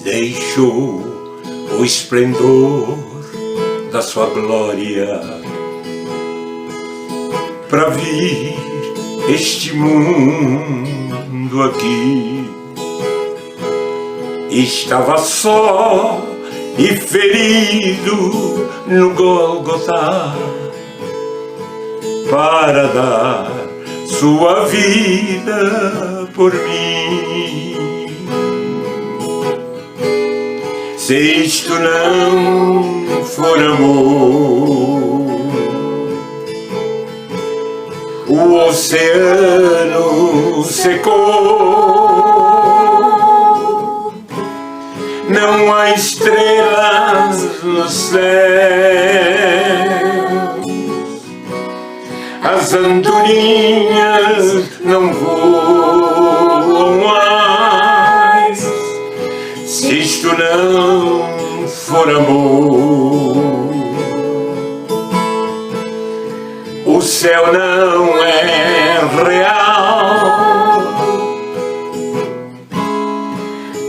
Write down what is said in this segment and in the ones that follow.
deixou o esplendor da sua glória para vir este mundo aqui. Estava só e ferido no Gólgota para dar sua vida por mim. Se isto não for amor, o oceano secou, não há estrelas no céu, as andorinhas não voam mais. Se isto não for amor, o céu não é real,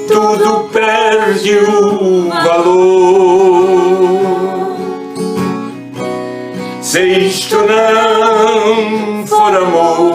tudo perde o valor. Se isto não for amor,